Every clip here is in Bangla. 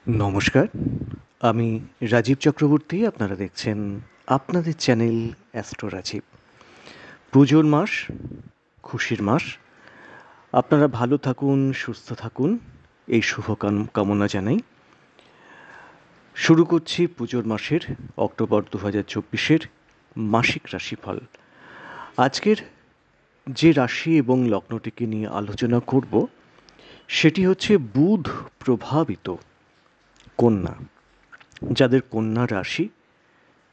নমস্কার, আমি রাজীব চক্রবর্তী। আপনারা দেখছেন আপনাদের চ্যানেল অ্যাস্ট্রো রাজীব। পুজোর মাস, খুশির মাস। আপনারা ভালো থাকুন, সুস্থ থাকুন, এই শুভ কামনা জানাই। শুরু করছি পুজোর মাসের অক্টোবর 2024-এর মাসিক রাশিফল। আজকের যে রাশি এবং লগ্নটিকে নিয়ে আলোচনা করব সেটি হচ্ছে বুধ প্রভাবিত কন্যা। যাদের কন্যা রাশি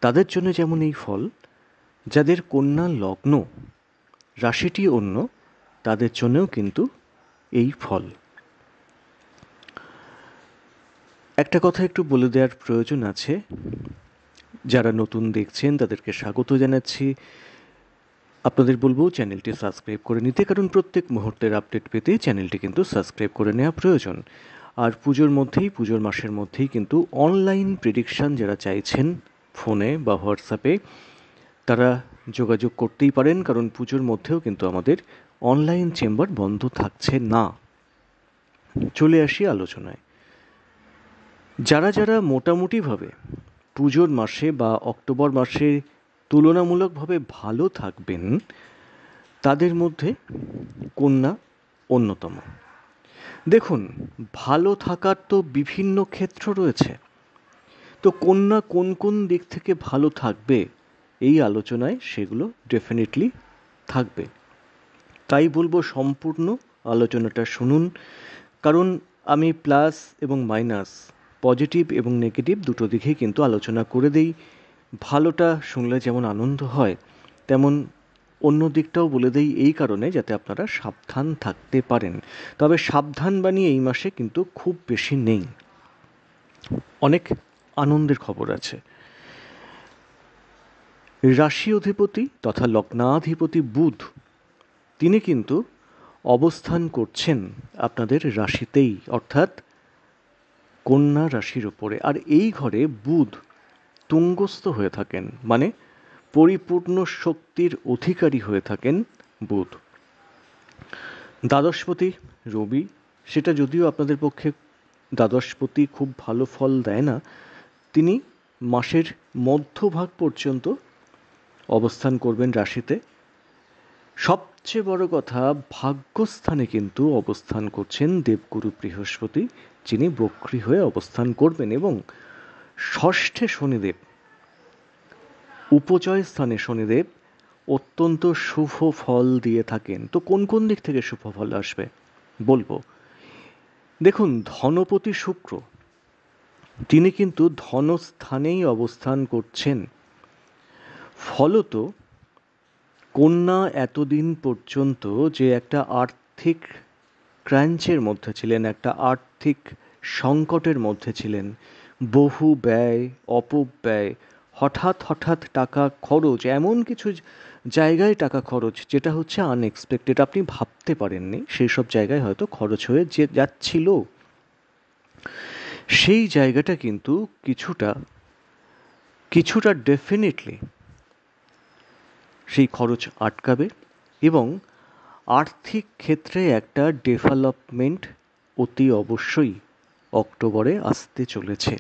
তাদের জন্য যেমন এই ফল, যাদের কন্যা লগ্ন, রাশিটি অন্য, তাদের জন্যও কিন্তু এই ফল। একটা কথা একটু বলে দেওয়ার প্রয়োজন আছে। যারা নতুন দেখছেন তাদেরকে স্বাগত জানাচ্ছি। আপনাদের বলবো চ্যানেলটি সাবস্ক্রাইব করে নিতে, কারণ প্রত্যেক মুহূর্তের আপডেট পেতে চ্যানেলটি কিন্তু সাবস্ক্রাইব করে নেওয়া প্রয়োজন। আর পুজোর মাসের মধ্যেই কিন্তু অনলাইন প্রেডিকশান যারা চাইছেন ফোনে বা হোয়াটসঅ্যাপে, তারা যোগাযোগ করতেই পারেন, কারণ পুজোর মধ্যেও কিন্তু আমাদের অনলাইন চেম্বার বন্ধ থাকছে না। চলে আসি আলোচনায়। যারা যারা মোটামুটিভাবে পুজোর মাসে বা অক্টোবর মাসে তুলনামূলকভাবে ভালো থাকবেন, তাদের মধ্যে কন্যা অন্যতম। দেখুন, ভালো থাকার তো বিভিন্ন ক্ষেত্র রয়েছে। তো কন্যা কোন কোন দিক থেকে ভালো থাকবে, এই আলোচনায় সেগুলো ডেফিনেটলি থাকবে। তাই বলবো সম্পূর্ণ আলোচনাটা শুনুন, কারণ আমি প্লাস এবং মাইনাস, পজিটিভ এবং নেগেটিভ দুটো দিকেই কিন্তু আলোচনা করে দিই। ভালোটা শুনলে যেমন আনন্দ হয়, তেমন অন্য দিকটাও বলে দিই, এই কারণে যাতে আপনারা সাবধান থাকতে পারেন। তবে সাবধান বাণী এই মাসে কিন্তু খুব বেশি নেই, অনেক আনন্দের খবর আছে। রাশি অধিপতি তথা লগ্নাধিপতি বুধ, তিনি কিন্তু অবস্থান করছেন আপনাদের রাশিতেই, অর্থাৎ কন্যা রাশির ওপরে। আর এই ঘরে বুধ তুঙ্গস্থ হয়ে থাকেন, মানে পরিপূর্ণ শক্তির অধিকারী হয়ে থাকেন বুধ। দ্বাদশপতি রবি, সেটা যদিও আপনাদের পক্ষে দ্বাদশপতি খুব ভালো ফল দেয় না, তিনি মাসের মধ্যভাগ পর্যন্ত অবস্থান করবেন রাশিতে। সবচেয়ে বড় কথা, ভাগ্যস্থানে কিন্তু অবস্থান করছেন দেবগুরু বৃহস্পতি, যিনি বক্রী হয়ে অবস্থান করবেন। এবং ষষ্ঠে শনিদেব, উপজয় স্থানে শনিদেব অত্যন্ত শুভ ফল দিয়ে থাকেন। তো কোন কোন দিক থেকে শুভ ফল আসবে বলবো। দেখুন, ধনপতি শুক্র, তিনি কিন্তু ধনস্থানেই অবস্থান করছেন। ফলত কন্যা এতদিন পর্যন্ত যে একটা আর্থিক ক্রাঞ্চের মধ্যে ছিলেন, একটা আর্থিক সংকটের মধ্যে ছিলেন, বহু ব্যয়, অপব্যয়, হঠাৎ হঠাৎ টাকা খরচ, এমন কিছু জায়গায় টাকা খরচ যেটা হচ্ছে আনএক্সপেক্টেড, আপনি ভাবতে পারেননি, সেই সব জায়গায় হয়তো খরচ হয়ে যে যাচ্ছিল, সেই জায়গাটা কিন্তু কিছুটা কিছুটা ডেফিনেটলি সেই খরচ আটকাবে। এবং আর্থিক ক্ষেত্রে একটা ডেভেলপমেন্ট অতি অবশ্যই অক্টোবরে আসতে চলেছে।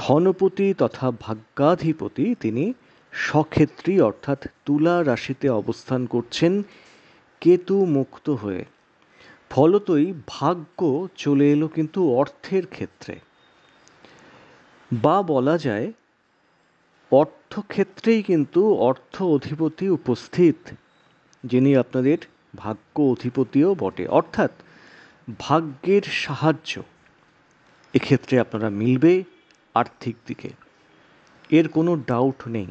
ধনপতি তথা ভাগ্যাধিপতি তিনি স্বক্ষেত্রী অর্থাৎ তুলা রাশিতে অবস্থান করছেন কেতু মুক্ত হয়ে। ফলতই ভাগ্য চলে এলো কিন্তু অর্থের ক্ষেত্রে, বা বলা যায় অর্থক্ষেত্রেই কিন্তু অর্থ অধিপতি উপস্থিত, যিনি আপনাদের ভাগ্য অধিপতিও বটে। অর্থাৎ ভাগ্যের সাহায্য এক্ষেত্রে আপনারা মিলবে আর্থিক দিকে, এর কোনো ডাউট নেই।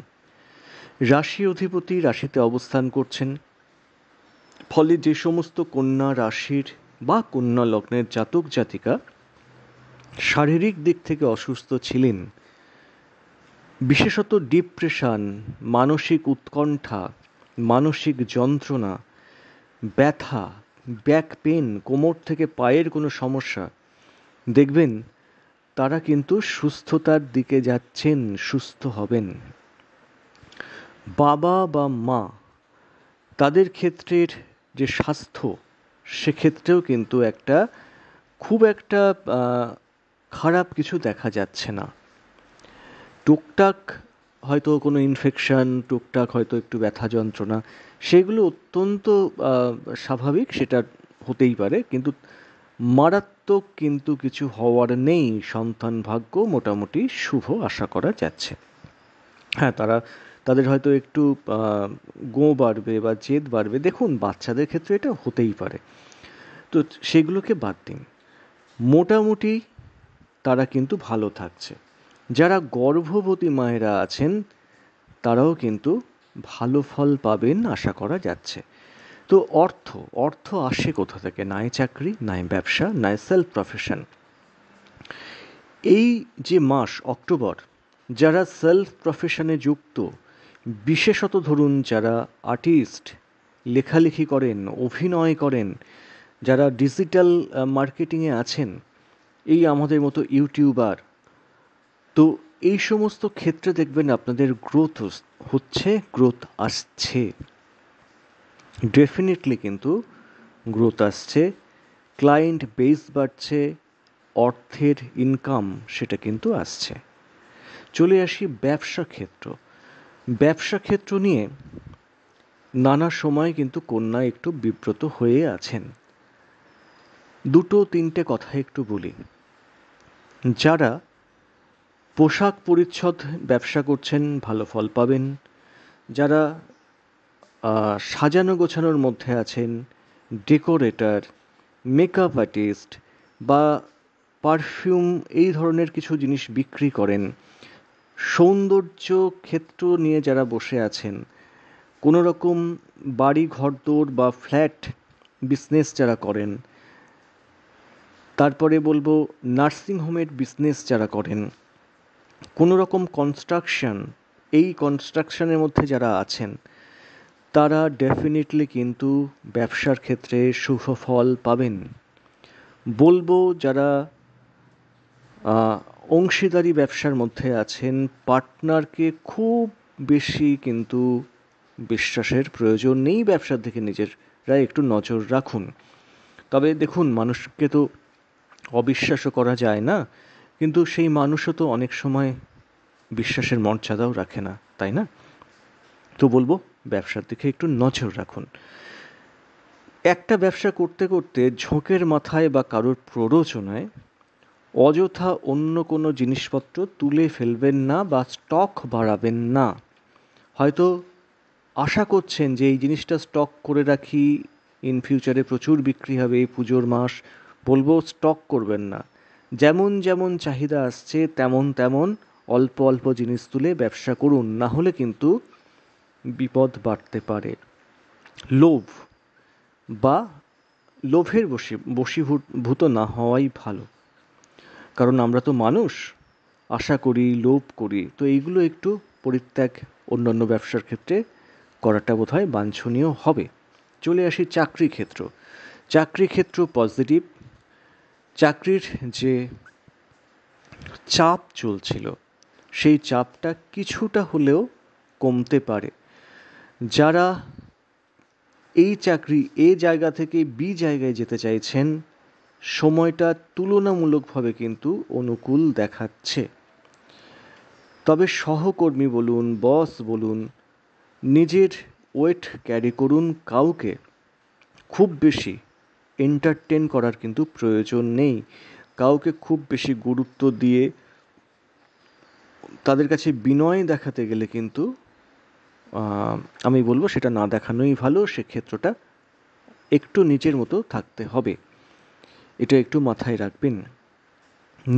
রাশি অধিপতি রাশিতে অবস্থান করছেন, ফলে যে সমস্ত কন্যা রাশির বা কন্যা লগ্নের জাতক জাতিকা শারীরিক দিক থেকে অসুস্থ ছিলেন, বিশেষত ডিপ্রেশন, মানসিক উৎকণ্ঠা, মানসিক যন্ত্রণা, ব্যথা, ব্যাক পেন, কোমর থেকে পায়ের কোনো সমস্যা, দেখবেন তারা কিন্তু সুস্থতার দিকে যাচ্ছেন, সুস্থ হবেন। বাবা বা মা, তাদের ক্ষেত্রের যে স্বাস্থ্য, সেক্ষেত্রেও কিন্তু একটা খুব একটা খারাপ কিছু দেখা যাচ্ছে না। টুকটাক হয়তো কোনো ইনফেকশন, টুকটাক হয়তো একটু ব্যথা যন্ত্রণা, সেগুলো অত্যন্ত স্বাভাবিক, সেটা হতেই পারে, কিন্তু মারাত্মক কিন্তু কিছু হওয়ার নেই। সন্তান ভাগ্য মোটামুটি শুভ আশা করা যাচ্ছে। হ্যাঁ, তাদের হয়তো একটু গোঁ বাড়বে বা জেদ বাড়বে, দেখুন বাচ্চাদের ক্ষেত্রে এটা হতেই পারে, তো সেগুলোকে বাদ দিন। মোটামুটি তারা কিন্তু ভালো থাকছে। যারা গর্ভবতী মায়েরা আছেন তারাও কিন্তু ভালো ফল পাবেন আশা করা যাচ্ছে। তো অর্থ আসে কোথা থেকে? নয় চাকরি, নয় ব্যবসা, নয় সেলফ প্রফেশন। এই যে মাস অক্টোবর, যারা সেলফ প্রফেশনে যুক্ত, বিশেষত ধরুন যারা আর্টিস্ট, লেখালেখি করেন, অভিনয় করেন, যারা ডিজিটাল মার্কেটিংয়ে আছেন, এই আমাদের মতো ইউটিউবার, তো এই সমস্ত ক্ষেত্রে দেখবেন আপনাদের গ্রোথ হচ্ছে, গ্রোথ আসছে, ডেফিনেটলি কিন্তু গ্রোথ আসছে, ক্লায়েন্ট বেস বাড়ছে, অর্থের ইনকাম সেটা কিন্তু আসছে। চলে আসি ব্যবসা ক্ষেত্র। ব্যবসা ক্ষেত্র নিয়ে নানা সময় কিন্তু কন্যা একটু বিব্রত হয়ে আছেন। দুটো তিনটে কথা একটু বলি। যারা পোশাক পরিচ্ছদ ব্যবসা করছেন ভালো ফল পাবেন। যারা সাজানো গোছানোর মধ্যে আছেন, ডেকোরেটর, মেকআপ আর্টিস্ট বা পারফিউম, এই ধরনের কিছু জিনিস বিক্রি করেন, সৌন্দর্য ক্ষেত্র নিয়ে যারা বসে আছেন, কোনো রকম বাড়ি ঘরদোর বা ফ্ল্যাট বিজনেস যারা করেন, তারপরে বলবো নার্সিং হোমের বিজনেস যারা করেন, কোনো রকম কনস্ট্রাকশন, এই কনস্ট্রাকশনের মধ্যে যারা আছেন, তারা ডেফিনেটলি কিন্তু ব্যবসার ক্ষেত্রে শুভ ফল পাবেন। বলবো যারা অংশীদারি ব্যবসার মধ্যে আছেন, পার্টনারকে খুব বেশি কিন্তু বিশ্বাসের প্রয়োজন নেই, ব্যবসার দিকে নিজেরা একটু নজর রাখুন। তবে দেখুন, মানুষকে তো অবিশ্বাসও করা যায় না, কিন্তু সেই মানুষও তো অনেক সময় বিশ্বাসের মর্যাদাও রাখে না, তাই না? তো বলবো ব্যবসার দিকে একটু নজর রাখুন। একটা ব্যবসা করতে করতে ঝোঁকের মাথায় বা কারোর প্ররোচনায় অযথা অন্য কোনো জিনিসপত্র তুলে ফেলবেন না বা স্টক বাড়াবেন না। হয়তো আশা করছেন যে এই জিনিসটা স্টক করে রাখি, ইন ফিউচারে প্রচুর বিক্রি হবে, এই পুজোর মাস, বলবো স্টক করবেন না। যেমন যেমন চাহিদা আসছে তেমন তেমন অল্প অল্প জিনিস তুলে ব্যবসা করুন, না হলে কিন্তু বিপদ বাড়তে পারে। লোভ বা লোভের বশীভূত না হওয়াই ভালো, কারণ আমরা তো মানুষ, আশা করি, লোভ করি, তো এইগুলো একটু পরিত্যাগ অন্যান্য ব্যবসার ক্ষেত্রে করাটা বোধহয় বাঞ্ছনীয় হবে। চলে আসি চাকরি ক্ষেত্র। চাকরি ক্ষেত্র পজিটিভ। চাকরির যে চাপ চলছিল সেই চাপটা কিছুটা হলেও কমতে পারে। যারা এই চাকরি এ জায়গা থেকে বি জায়গায় যেতে চাইছেন, সময়টা তুলনামূলকভাবে কিন্তু অনুকূল দেখাচ্ছে। তবে সহকর্মী বলুন, বস বলুন, নিজের ওয়েট ক্যারি করুন, কাউকে খুব বেশি এন্টারটেন করার কিন্তু প্রয়োজন নেই। কাউকে খুব বেশি গুরুত্ব দিয়ে তাদের কাছে বিনয় দেখাতে গেলে কিন্তু আমি বলবো সেটা না দেখানোই ভালো। সেক্ষেত্রটা একটু নিজের মতো থাকতে হবে, এটা একটু মাথায় রাখবেন।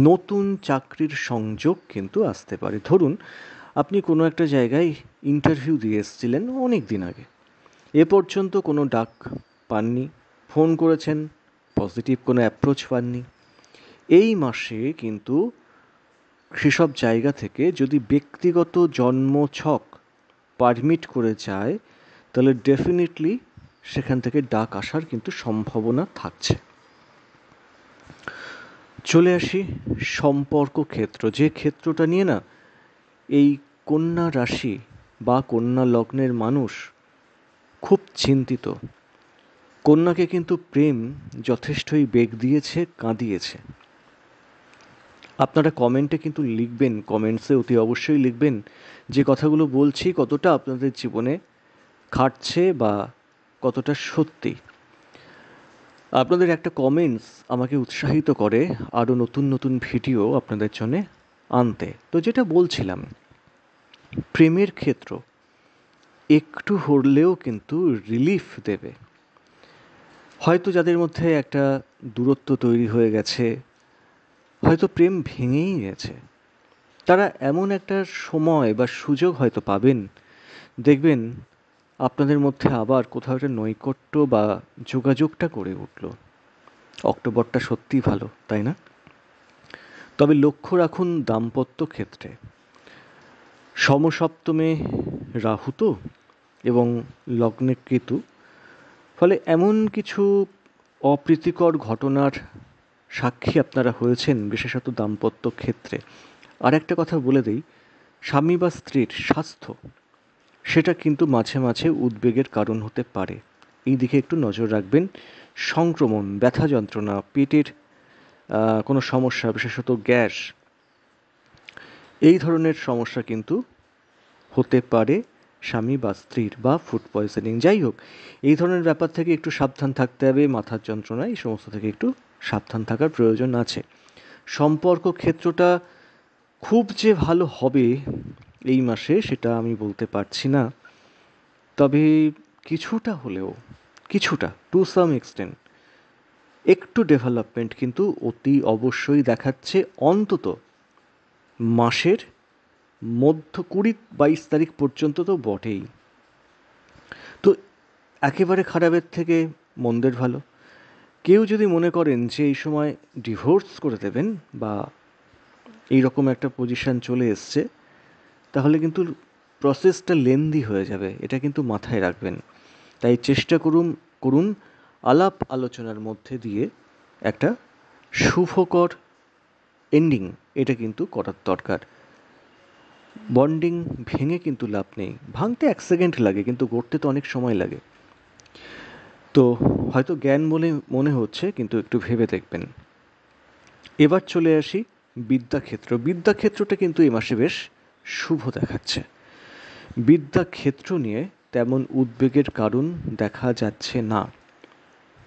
নতুন চাকরির সংযোগ কিন্তু আসতে পারে। ধরুন আপনি কোনো একটা জায়গায় ইন্টারভিউ দিয়ে এসেছিলেন অনেক দিন আগে, এ পর্যন্ত কোনো ডাক পাননি, ফোন করেছেন, পজিটিভ কোনো অ্যাপ্রোচ পাননি। এই মাসে কিন্তু সেসব জায়গা থেকে যদি ব্যক্তিগত জন্মছক পারমিট করে যায়, তাহলে ডেফিনেটলি সেখান থেকে ডাক আসার কিন্তু সম্ভাবনা থাকছে। চলে আসি সম্পর্ক ক্ষেত্র, যে ক্ষেত্রটা নিয়ে না এই কন্যা রাশি বা কন্যা লগ্নের মানুষ খুব চিন্তিত। কন্যাকে কিন্তু প্রেম যথেষ্টই বেগ দিয়েছে, কাঁদিয়েছে। আপনারা কমেন্টে কিন্তু লিখবেন, কমেন্টসে অতি অবশ্যই লিখবেন যে কথাগুলো বলছি কতটা আপনাদের জীবনে খাটছে বা কতটা সত্যি। আপনাদের একটা কমেন্টস আমাকে উৎসাহিত করে আরও নতুন নতুন ভিডিও আপনাদের জন্যে আনতে। তো যেটা বলছিলাম, প্রেমের ক্ষেত্র একটু হলেও কিন্তু রিলিফ দেবে। হয়তো যাদের মধ্যে একটা দূরত্ব তৈরি হয়ে গেছে, হয়তো প্রেম ভেঙেই গেছে, তারা এমন একটা সময় বা সুযোগ হয়তো পাবেন, দেখবেন আপনাদের মধ্যে আবার কোথাও একটা নৈকট্য বা যোগাযোগটা গড়ে উঠল। অক্টোবরটা সত্যিই ভালো, তাই না? তবে লক্ষ্য রাখুন দাম্পত্য ক্ষেত্রে সমসপ্তমে রাহু তো এবং লগ্নে কেতু, ফলে এমন কিছু অপ্রীতিকর ঘটনার সাক্ষী আপনারা হয়েছেন, বিশেষত দাম্পত্য ক্ষেত্রে। আর একটা কথা বলে দিই, স্বামী বা স্ত্রীর স্বাস্থ্য সেটা কিন্তু মাঝে মাঝে উদ্বেগের কারণ হতে পারে। এই দিকে একটু নজর রাখবেন। সংক্রমণ, ব্যথা যন্ত্রণা, পেটের কোনো সমস্যা, বিশেষত গ্যাস, এই ধরনের সমস্যা কিন্তু হতে পারে স্বামী বা স্ত্রীর, বা ফুড পয়জনিং। যাই হোক, এই ধরনের ব্যাপার থেকে একটু সাবধান থাকতে হবে। মাথার যন্ত্রণা, এই সমস্ত থেকে একটু সাবধান থাকার প্রয়োজন আছে। সম্পর্ক ক্ষেত্রটা খুব যে ভালো হবে এই মাসে সেটা আমি বলতে পারছি না, তবে কিছুটা হলেও, কিছুটা টু সাম এক্সটেন্ট একটু ডেভেলপমেন্ট কিন্তু অতি অবশ্যই দেখাচ্ছে, অন্তত মাসের মধ্য 20-22 পর্যন্ত তো বটেই। তো একেবারে খারাপের থেকে মন্দের ভালো। কেউ যদি মনে করেন যে এই সময় ডিভোর্স করে দেবেন বা এইরকম একটা পজিশান চলে এসছে, তাহলে কিন্তু প্রসেসটা লেন্দি হয়ে যাবে, এটা কিন্তু মাথায় রাখবেন। তাই চেষ্টা করুন আলাপ আলোচনার মধ্যে দিয়ে একটা শুভকর এন্ডিং এটা কিন্তু করার দরকার। বন্ডিং ভেঙে কিন্তু লাভ নেই। ভাঙতে 1 সেকেন্ড লাগে, কিন্তু গড়তে তো অনেক সময় লাগে। তো হয়তো জ্ঞান বলে মনে হচ্ছে, কিন্তু একটু ভেবে দেখবেন। এবার চলে আসি বিদ্যাক্ষেত্র। বিদ্যাক্ষেত্রটা কিন্তু এই মাসে বেশ শুভ দেখাচ্ছে। বিদ্যাক্ষেত্র নিয়ে তেমন উদ্বেগের কারণ দেখা যাচ্ছে না।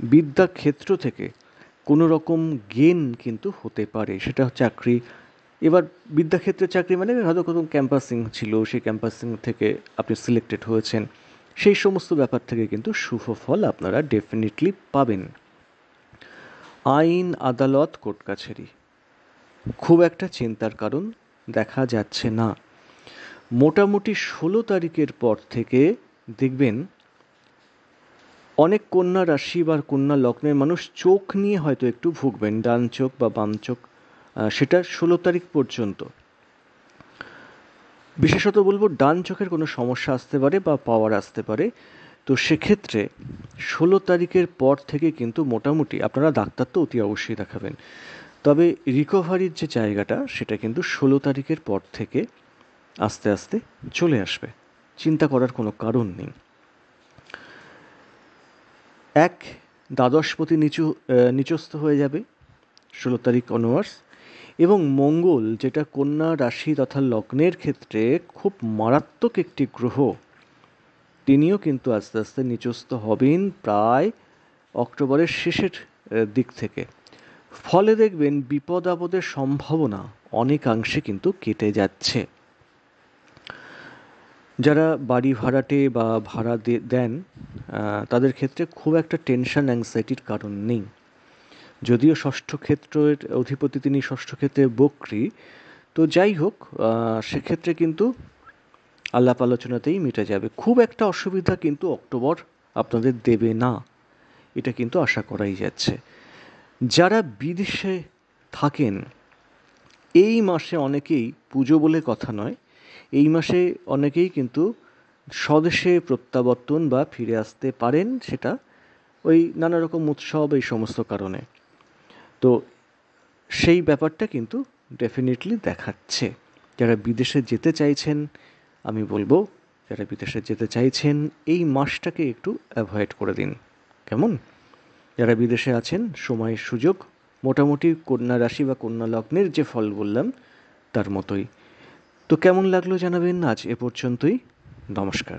বিদ্যাক্ষেত্র থেকে কোনো রকম গেন কিন্তু হতে পারে, সেটা চাকরি। এবার বিদ্যাক্ষেত্রে চাকরি মানে হয়তো কোনো ক্যাম্পাসিং ছিল, সেই ক্যাম্পাসিং থেকে আপনি সিলেক্টেড হয়েছেন, সেই সমস্ত ব্যাপার থেকে কিন্তু শুভ ফল আপনারা ডেফিনেটলি পাবেন। আইন, আদালত, কোর্ট কাছারি খুব একটা চিন্তার কারণ দেখা যাচ্ছে না। মোটামুটি 16 তারিখের পর থেকে দেখবেন অনেক কন্যা রাশি বা কন্যা লগ্নের মানুষ চোখ নিয়ে হয়তো একটু ভুগবেন, ডান চোখ বা বাম চোখ, সেটা 16 তারিখ পর্যন্ত। বিশেষত বলবো ডান চোখের কোনো সমস্যা আসতে পারে বা পাওয়ার আসতে পারে। তো সেক্ষেত্রে 16 তারিখের পর থেকে কিন্তু মোটামুটি আপনারা ডাক্তার তো অতি অবশ্যই দেখাবেন, তবে রিকভারির যে জায়গাটা সেটা কিন্তু 16 তারিখের পর থেকে আস্তে আস্তে চলে আসবে। চিন্তা করার কোনো কারণ নেই। এক, দ্বাদশপতি নিচস্থ হয়ে যাবে 16 তারিখ অনওয়ার্স, এবং মঙ্গল, যেটা কন্যা রাশি তথা লগ্নের ক্ষেত্রে খুব মারাত্মক একটি গ্রহ, তিনিও কিন্তু আস্তে আস্তে নিচস্থ হবেন প্রায় অক্টোবরের শেষের দিক থেকে। ফলে দেখবেন বিপদ আপদের সম্ভাবনা অনেকাংশে কিন্তু কেটে যাচ্ছে। যারা বাড়ি ভাড়াটে বা ভাড়া দেন, তাদের ক্ষেত্রে খুব একটা টেনশন অ্যাংজাইটির কারণ নেই। যদিও ষষ্ঠ ক্ষেত্রের অধিপতি তিনি ষষ্ঠ ক্ষেত্রে বক্রী, তো যাই হোক, সেক্ষেত্রে কিন্তু আলাপ আলোচনাতেই মিটে যাবে। খুব একটা অসুবিধা কিন্তু অক্টোবর আপনাদের দেবে না, এটা কিন্তু আশা করাই যাচ্ছে। যারা বিদেশে থাকেন, এই মাসে অনেকেই, পুজো বলে কথা নয়, এই মাসে অনেকেই কিন্তু স্বদেশে প্রত্যাবর্তন বা ফিরে আসতে পারেন, সেটা ওই নানা রকম উৎসব, এই সমস্ত কারণে। তো সেই ব্যাপারটা কিন্তু ডেফিনেটলি দেখাচ্ছে। যারা বিদেশে যেতে চাইছেন, আমি বলবো যারা বিদেশে যেতে চাইছেন এই মাসটাকে একটু অ্যাভয়েড করে দিন। কেমন? যারা বিদেশে আছেন সময় সুযোগ মোটামুটি কন্যা রাশি বা কন্যা লগ্নের যে ফল বললাম তার মতোই। তো কেমন লাগলো জানাবেন। আজ এ পর্যন্তই। নমস্কার।